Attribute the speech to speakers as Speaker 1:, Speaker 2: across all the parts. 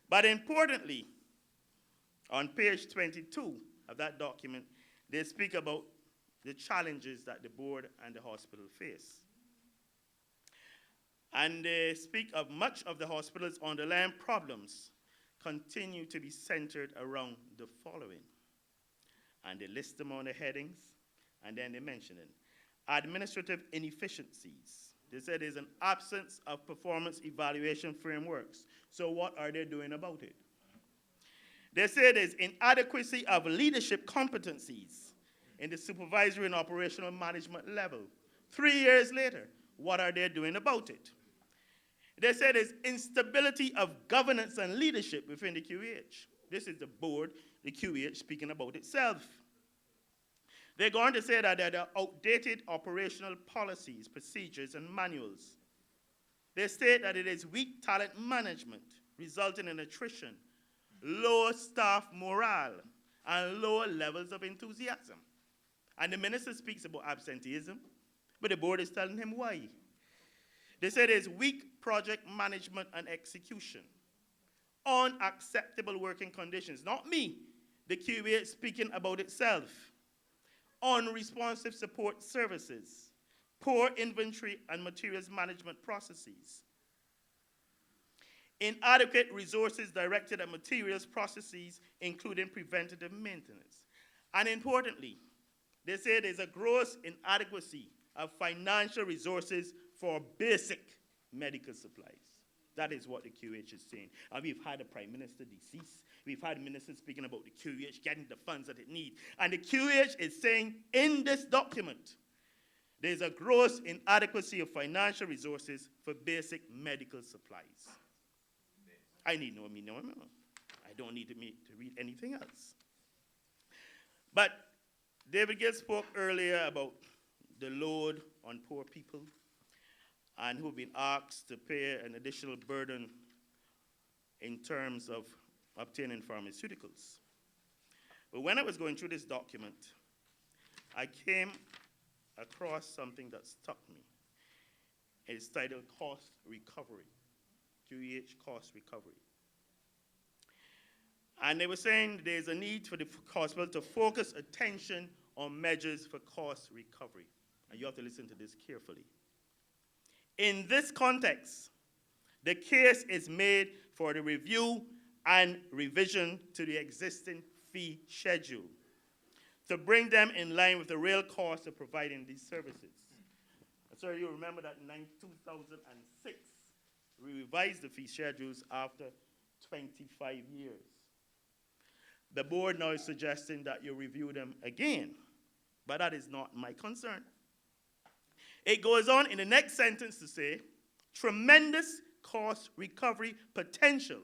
Speaker 1: But importantly, on page 22 of that document, they speak about the challenges that the board and the hospital face. And they speak of much of the hospital's underlying problems continue to be centered around the following. And they list them on the headings, and then they mention it. Administrative inefficiencies. They said there's an absence of performance evaluation frameworks. So what are they doing about it? They say there's inadequacy of leadership competencies in the supervisory and operational management level. 3 years later, what are they doing about it? They say there's instability of governance and leadership within the QEH. This is the board, the QEH, speaking about itself. They're going to say that there are outdated operational policies, procedures, and manuals. They state that it is weak talent management, resulting in attrition, low staff morale, and lower levels of enthusiasm. And the minister speaks about absenteeism, but the board is telling him why. They say there's weak project management and execution, unacceptable working conditions. Not me, the QA speaking about itself. Unresponsive support services, poor inventory and materials management processes, inadequate resources directed at materials processes, including preventative maintenance. And importantly, they say there's a gross inadequacy of financial resources for basic medical supplies. That is what the QH is saying. And we've had a prime minister deceased. We've had ministers speaking about the QH getting the funds that it needs. And the QH is saying in this document, there's a gross inadequacy of financial resources for basic medical supplies. I need no. I don't need to read anything else. But David Gill spoke earlier about the load on poor people and who've been asked to pay an additional burden in terms of obtaining pharmaceuticals. But when I was going through this document, I came across something that struck me. It's titled Cost Recovery, QEH Cost Recovery. And they were saying there's a need for the hospital to focus attention on measures for cost recovery. And you have to listen to this carefully. In this context, the case is made for the review and revision to the existing fee schedule to bring them in line with the real cost of providing these services. So you remember that in 2006, we revised the fee schedules after 25 years. The board now is suggesting that you review them again, but that is not my concern. It goes on in the next sentence to say, tremendous cost recovery potential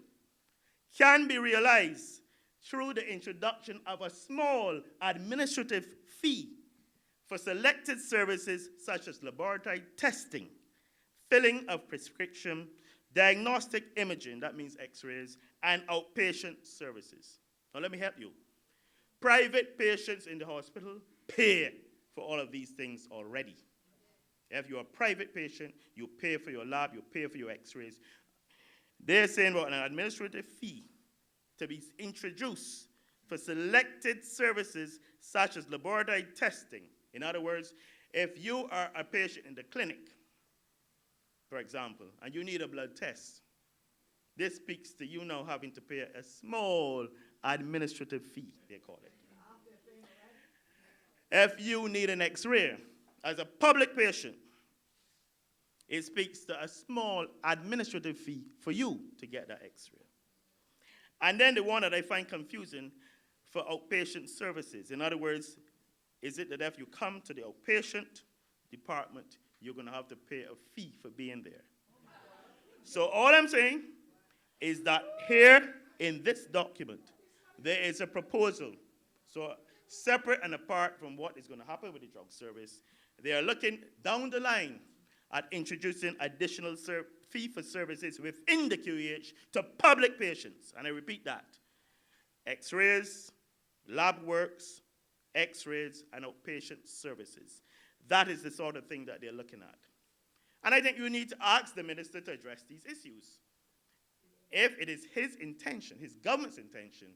Speaker 1: can be realized through the introduction of a small administrative fee for selected services such as laboratory testing, filling of prescription, diagnostic imaging, that means x-rays, and outpatient services. Now let me help you. Private patients in the hospital pay for all of these things already. If you're a private patient, you pay for your lab, you pay for your x-rays. They're saying about an administrative fee to be introduced for selected services such as laboratory testing. In other words, if you are a patient in the clinic, for example, and you need a blood test, this speaks to you now having to pay a small administrative fee, they call it. If you need an x-ray, as a public patient, it speaks to a small administrative fee for you to get that x-ray. And then the one that I find confusing for outpatient services. In other words, is it that if you come to the outpatient department, you're going to have to pay a fee for being there? So all I'm saying is that here in this document, there is a proposal. So separate and apart from what is going to happen with the drug service, they are looking down the line at introducing additional fee for services within the QEH to public patients. And I repeat that. X-rays, lab works, x-rays, and outpatient services. That is the sort of thing that they're looking at. And I think you need to ask the minister to address these issues. if it is his intention, his government's intention,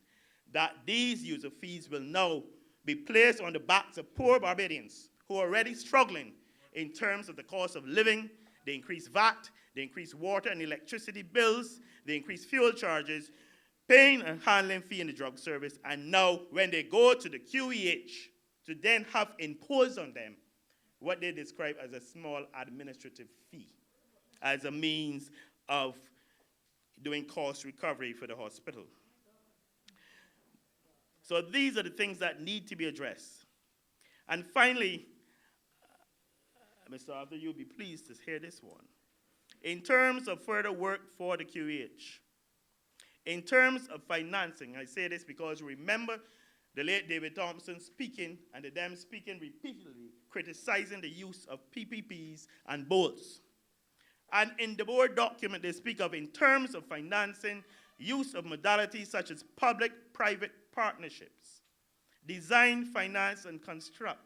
Speaker 1: that these user fees will now be placed on the backs of poor Barbadians who are already struggling in terms of the cost of living, the increased VAT, the increased water and electricity bills, the increased fuel charges, paying and handling fee in the drug service, and now when they go to the QEH to then have imposed on them what they describe as a small administrative fee as a means of doing cost recovery for the hospital. So these are the things that need to be addressed. And finally, Mr. Arthur, you'll be pleased to hear this one. In terms of further work for the QEH, in terms of financing, I say this because remember the late David Thompson speaking, and them speaking repeatedly, criticizing the use of PPPs and bolts. And in the board document, they speak of, in terms of financing, use of modalities such as public-private partnerships, design, finance, and construct,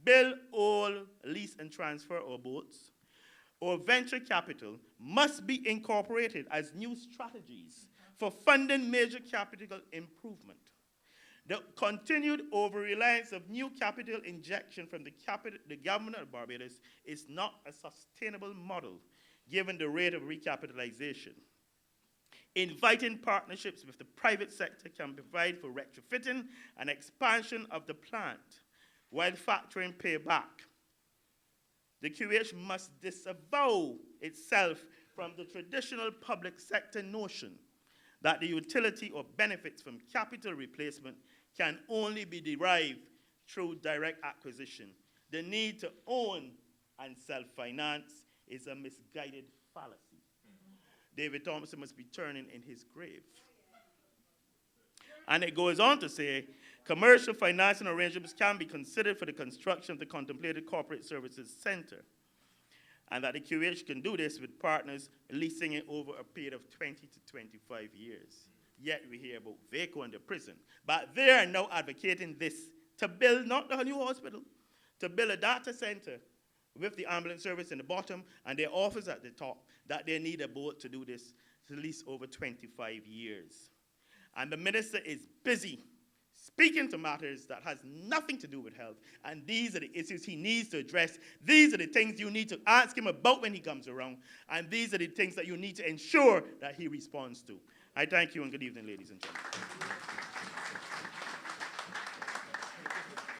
Speaker 1: build, own, lease, and transfer or boats, or venture capital must be incorporated as new strategies for funding major capital improvement. The continued over-reliance of new capital injection from the government of Barbados is not a sustainable model given the rate of recapitalization. Inviting partnerships with the private sector can provide for retrofitting and expansion of the plant while factoring payback. The QH must disavow itself from the traditional public sector notion that the utility or benefits from capital replacement can only be derived through direct acquisition. The need to own and self-finance is a misguided fallacy. David Thompson must be turning in his grave. And it goes on to say, commercial financing arrangements can be considered for the construction of the contemplated corporate services center, and that the QH can do this with partners leasing it over a period of 20 to 25 years. Yet we hear about VACO and the prison. But they are now advocating this to build not a new hospital, to build a data center with the ambulance service in the bottom and their office at the top, that they need a boat to do this to lease over 25 years. And the minister is busy speaking to matters that has nothing to do with health. And these are the issues he needs to address. These are the things you need to ask him about when he comes around. And these are the things that you need to ensure that he responds to. I thank you and good evening, ladies and gentlemen.